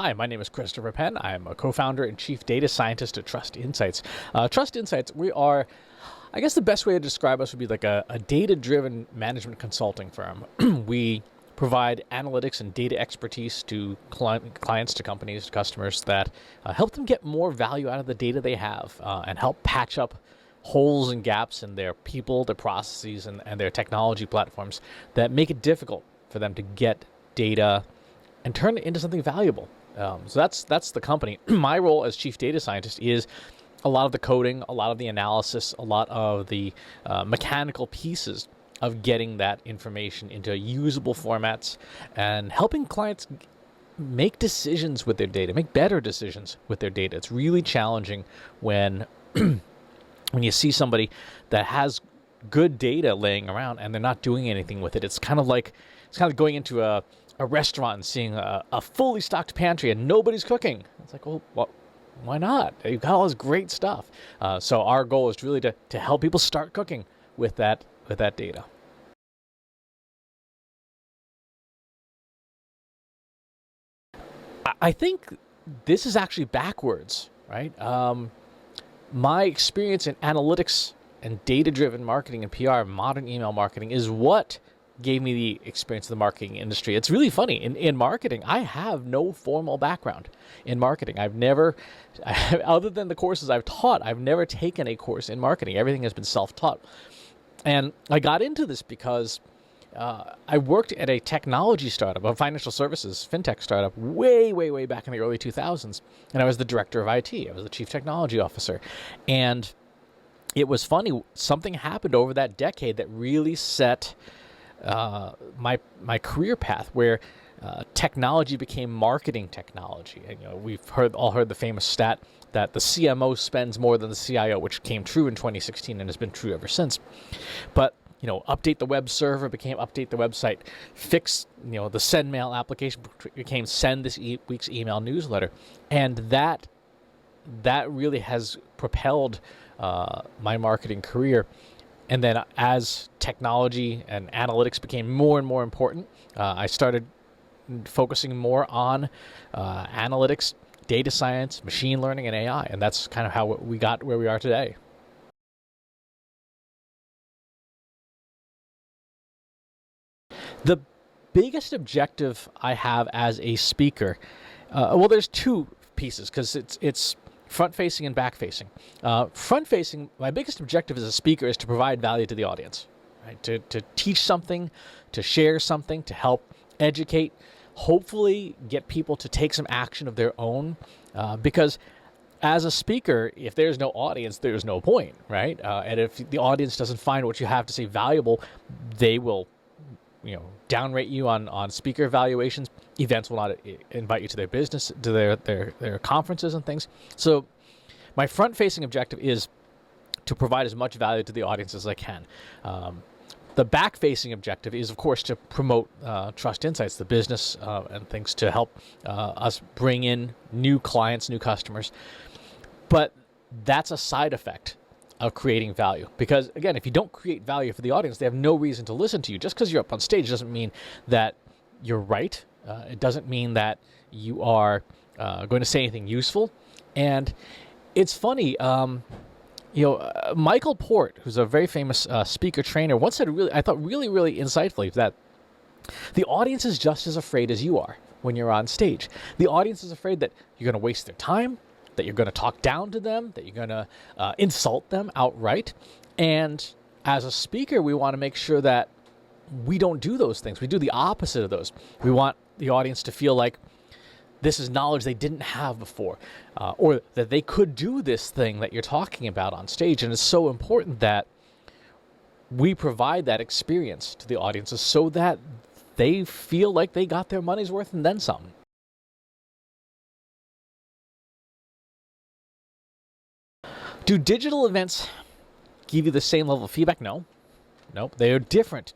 Hi, my name is Christopher Penn. I'm a co-founder and chief data scientist at Trust Insights. Trust Insights, we are, I guess the best way to describe us would be like a data-driven management consulting firm. We provide analytics and data expertise to clients, to companies, to customers that help them get more value out of the data they have and help patch up holes and gaps in their people, their processes, and their technology platforms that make it difficult for them to get data and turn it into something valuable. So that's the company. My role as chief data scientist is a lot of the coding, a lot of the analysis, a lot of the mechanical pieces of getting that information into usable formats and helping clients make decisions with their data, make better decisions with their data. It's really challenging when when you see somebody that has good data laying around and they're not doing anything with it. It's kind of like going into a restaurant and seeing a fully stocked pantry and nobody's cooking. It's like, well, why not? You've got all this great stuff. So our goal is really to help people start cooking with that data. I think this is actually backwards, right? My experience in analytics and data-driven marketing and PR, modern email marketing, is what gave me the experience of the marketing industry. It's really funny. In marketing, I have no formal background in marketing. I've never, other than the courses I've taught, I've never taken a course in marketing. Everything has been self-taught. And I got into this because I worked at a technology startup, a financial services, fintech startup, way back in the early 2000s. And I was the director of IT. I was the chief technology officer. And it was funny. Something happened over that decade that really set my career path, where technology became marketing technology. And, we've all heard the famous stat that the CMO spends more than the CIO, which came true in 2016 and has been true ever since. But update the web server became update the website. Fix the send mail application became send this week's email newsletter, and that really has propelled my marketing career. And then as technology and analytics became more and more important, I started focusing more on analytics, data science, machine learning, and AI. And that's kind of how we got where we are today. The biggest objective I have as a speaker, well, there's two pieces, because it's front-facing and back-facing. Front-facing, my biggest objective as a speaker is to provide value to the audience, right? To teach something, to share something, to help educate, hopefully get people to take some action of their own. Because as a speaker, if there's no audience, there's no point, right? And if the audience doesn't find what you have to say valuable, they will downrate you on speaker evaluations. Events will not invite you to their business, to their conferences and things. So my front-facing objective is to provide as much value to the audience as I can. The back-facing objective is, of course, to promote Trust Insights, the business and things, to help us bring in new clients, new customers. But that's a side effect of creating value. Because, again, if you don't create value for the audience, they have no reason to listen to you. Just because you're up on stage doesn't mean that you're right. It doesn't mean that you are going to say anything useful. And it's funny, Michael Port, who's a very famous speaker trainer, once said I thought really insightfully, that the audience is just as afraid as you are when you're on stage. The audience is afraid that you're going to waste their time, that you're going to talk down to them, that you're going to insult them outright. And as a speaker, we want to make sure that we don't do those things. We do the opposite of those. We want the audience to feel like this is knowledge they didn't have before, or that they could do this thing that you're talking about on stage. And it's so important that we provide that experience to the audiences so that they feel like they got their money's worth and then some. Do digital events give you the same level of feedback? No. Nope, they are different.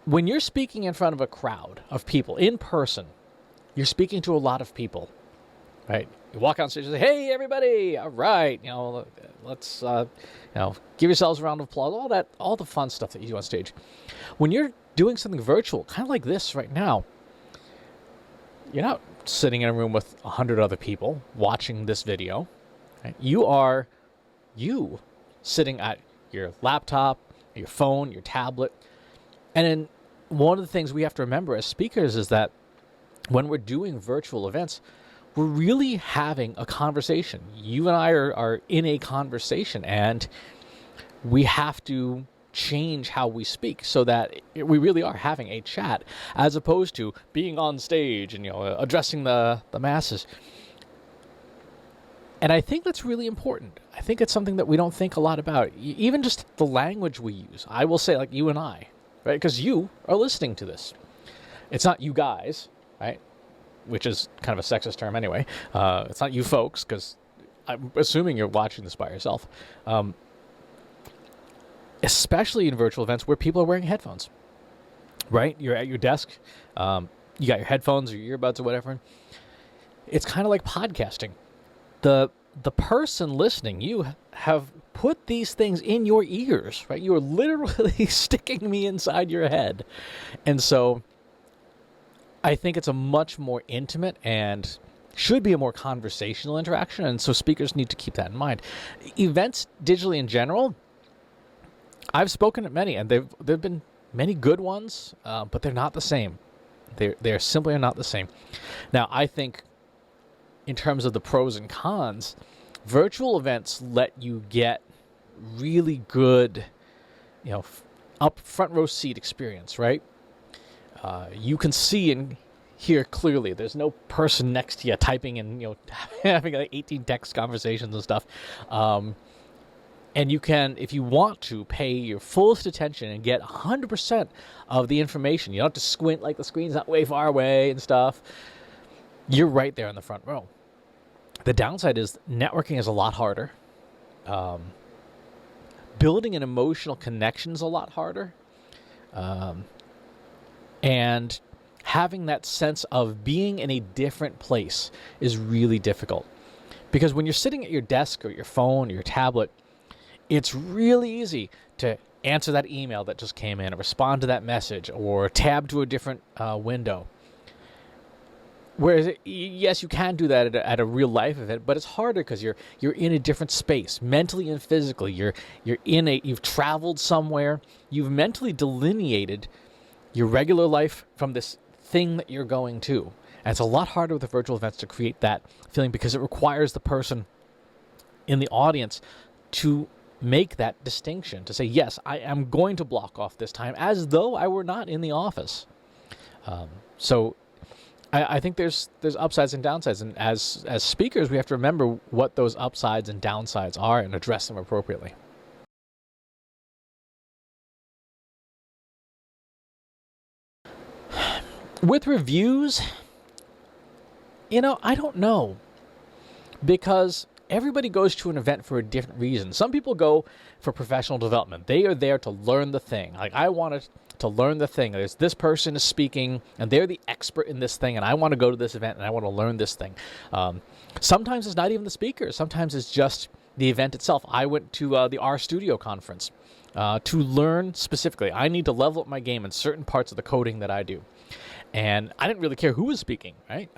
When you're speaking in front of a crowd of people in person, you're speaking to a lot of people, right? You walk on stage and say, "Hey, everybody! All right, let's give yourselves a round of applause." All the fun stuff that you do on stage. When you're doing something virtual, kind of like this right now, You're not sitting in a room with 100 other people watching this video. Right? You are you sitting at your laptop, your phone, your tablet. And then one of the things we have to remember as speakers is that when we're doing virtual events, we're really having a conversation. You and I are in a conversation, and we have to change how we speak so that we really are having a chat, as opposed to being on stage and addressing the masses. And I think that's really important. I think it's something that we don't think a lot about. Even just the language we use. I will say, like, you and I, right? Because you are listening to this. It's not you guys, right? Which is kind of a sexist term anyway. It's not you folks, because I'm assuming you're watching this by yourself. Especially in virtual events where people are wearing headphones, right? You're at your desk. You got your headphones or your earbuds or whatever. It's kind of like podcasting. The person listening, you have put these things in your ears, right? You are literally sticking me inside your head. And so I think it's a much more intimate and should be a more conversational interaction. And so speakers need to keep that in mind. Events digitally in general, I've spoken at many, and there've been many good ones, but they're not the same. They're simply not the same. Now, I think in terms of the pros and cons, virtual events let you get really good, up front row seat experience, right? You can see and hear clearly. There's no person next to you typing and having like 18 text conversations and stuff. And you can, if you want to, pay your fullest attention and get 100% of the information. You don't have to squint like the screen's not way far away and stuff. You're right there in the front row. The downside is networking is a lot harder. Building an emotional connection is a lot harder. And having that sense of being in a different place is really difficult. Because when you're sitting at your desk or your phone or your tablet, it's really easy to answer that email that just came in, or respond to that message, or tab to a different window. Whereas, yes, you can do that at a real life event, but it's harder because you're in a different space, mentally and physically. You've traveled somewhere. You've mentally delineated your regular life from this thing that you're going to. And it's a lot harder with the virtual events to create that feeling, because it requires the person in the audience to make that distinction, to say, yes, I am going to block off this time as though I were not in the office. So I think there's upsides and downsides, and as speakers, we have to remember what those upsides and downsides are and address them appropriately. With reviews, I don't know, because everybody goes to an event for a different reason. Some people go for professional development. They are there to learn the thing. Like, I wanted to learn the thing. There's this person is speaking, and they're the expert in this thing, and I want to go to this event, and I want to learn this thing. Sometimes it's not even the speaker. Sometimes it's just the event itself. I went to the RStudio conference to learn specifically. I need to level up my game in certain parts of the coding that I do. And I didn't really care who was speaking, right?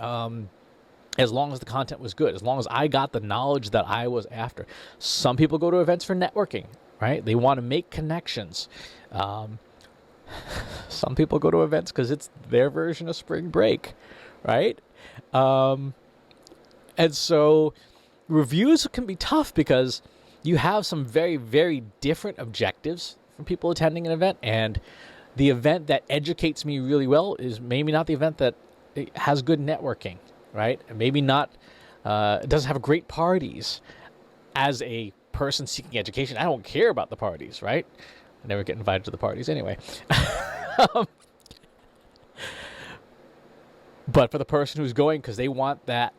As long as the content was good, as long as I got the knowledge that I was after. Some people go to events for networking, right? They want to make connections. Some people go to events because it's their version of spring break, right? And so reviews can be tough because you have some very, very different objectives from people attending an event, and the event that educates me really well is maybe not the event that has good networking, right? Maybe not, it doesn't have great parties. As a person seeking education, I don't care about the parties, right? I never get invited to the parties anyway. But for the person who's going because they want that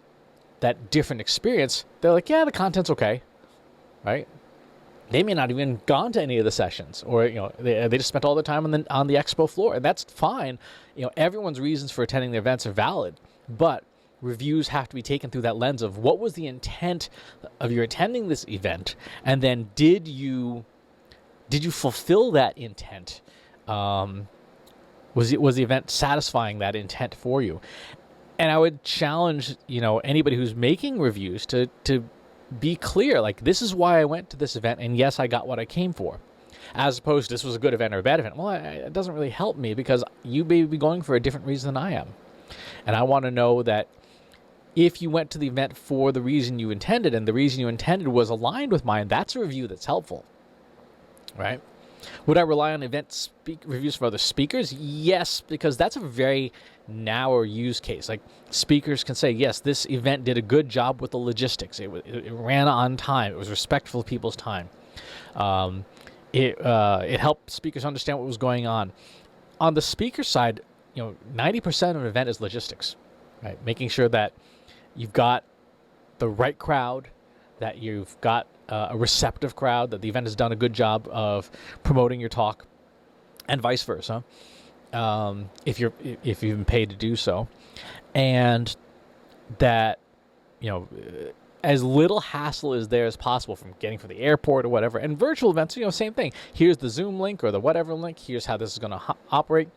different experience, they're like, yeah, the content's okay, right? They may not even gone to any of the sessions, or they just spent all their time on the expo floor, and that's fine. Everyone's reasons for attending the events are valid, but reviews have to be taken through that lens of what was the intent of your attending this event, and then did you fulfill that intent? Was the event satisfying that intent for you? And I would challenge, anybody who's making reviews to be clear, like, this is why I went to this event, and yes, I got what I came for. As opposed to this was a good event or a bad event. Well, it doesn't really help me because you may be going for a different reason than I am. And I want to know that if you went to the event for the reason you intended, and the reason you intended was aligned with mine, that's a review that's helpful, right? Would I rely on event reviews from other speakers? Yes, because that's a very narrow use case. Like, speakers can say, yes, this event did a good job with the logistics. It ran on time. It was respectful of people's time. It helped speakers understand what was going on. On the speaker side, 90% of an event is logistics, right? Making sure that you've got the right crowd, that you've got a receptive crowd, that the event has done a good job of promoting your talk, and vice versa, if you've been paid to do so, and that as little hassle is there as possible from getting from the airport or whatever. And virtual events, same thing. Here's the Zoom link or the whatever link. Here's how this is going to operate.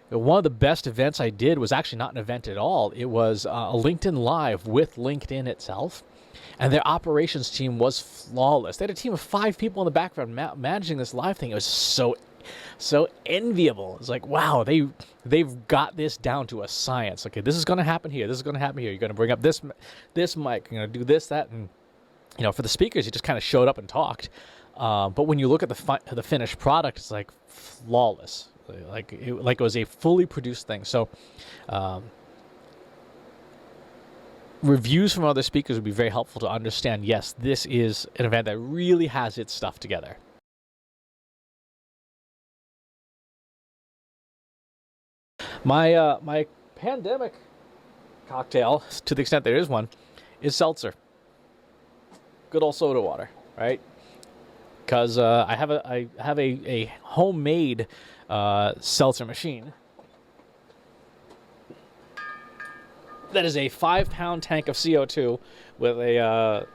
One of the best events I did was actually not an event at all. It was a LinkedIn Live with LinkedIn itself. And their operations team was flawless. They had a team of 5 people in the background managing this live thing. It was so enviable. It's like, wow, they've got this down to a science. Okay, this is going to happen here. This is going to happen here. You're going to bring up this mic. You're going to do this, that, and for the speakers, you just kind of showed up and talked. But when you look at the finished product, it's like flawless. Like it was a fully produced thing. So. Reviews from other speakers would be very helpful to understand, yes, this is an event that really has its stuff together. My pandemic cocktail, to the extent there is one, is seltzer. Good old soda water, right? Because I have a homemade seltzer machine. That is a 5-pound tank of CO2 with a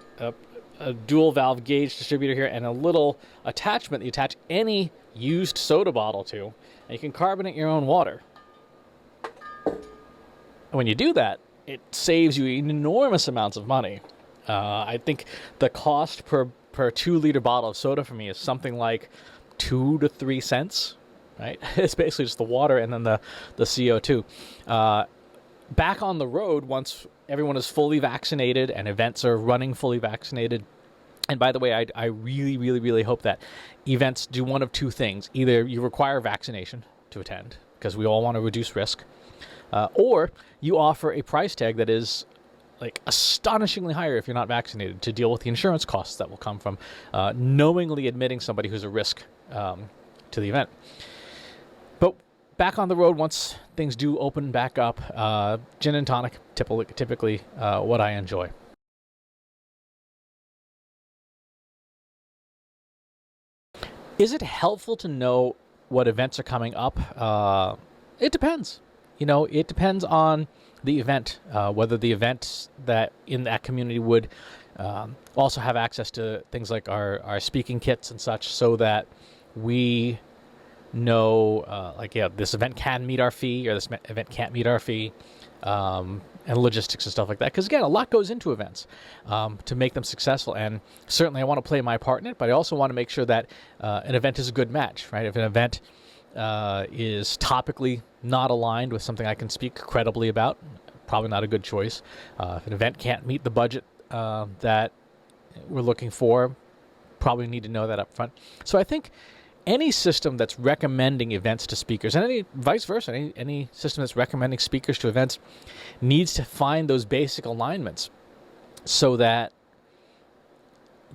dual valve gauge distributor here and a little attachment that you attach any used soda bottle to, and you can carbonate your own water. And when you do that, it saves you enormous amounts of money. I think the cost per 2-liter bottle of soda for me is something like 2 to 3 cents. Right? It's basically just the water and then the CO2. Back on the road, once everyone is fully vaccinated and events are running fully vaccinated, and by the way, I really, really, really hope that events do one of 2 things. Either you require vaccination to attend, because we all want to reduce risk, or you offer a price tag that is like astonishingly higher if you're not vaccinated to deal with the insurance costs that will come from knowingly admitting somebody who's a risk to the event. But back on the road, once things do open back up, gin and tonic, typically what I enjoy. Is it helpful to know what events are coming up? It depends. It depends on the event, whether the event that in that community would also have access to things like our speaking kits and such, so that we know, this event can meet our fee or this event can't meet our fee, and logistics and stuff like that. Because again, a lot goes into events to make them successful. And certainly I want to play my part in it, but I also want to make sure that an event is a good match, right? If an event is topically not aligned with something I can speak credibly about, probably not a good choice. If an event can't meet the budget that we're looking for, probably need to know that up front. So I think any system that's recommending events to speakers, and any vice versa, any system that's recommending speakers to events, needs to find those basic alignments so that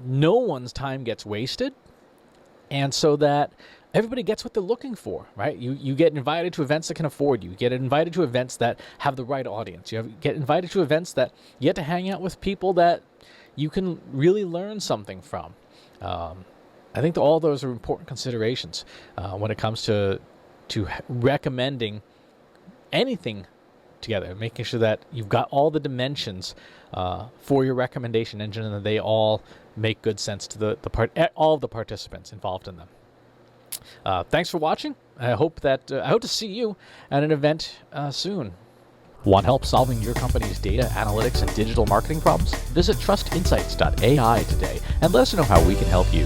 no one's time gets wasted, and so that everybody gets what they're looking for, right? You get invited to events that can afford you. You get invited to events that have the right audience. You get invited to events that you get to hang out with people that you can really learn something from. I think that all those are important considerations when it comes to recommending anything together, making sure that you've got all the dimensions for your recommendation engine and that they all make good sense to all of the participants involved in them. Thanks for watching. I hope to see you at an event soon. Want help solving your company's data, analytics, and digital marketing problems? Visit trustinsights.ai today and let us know how we can help you.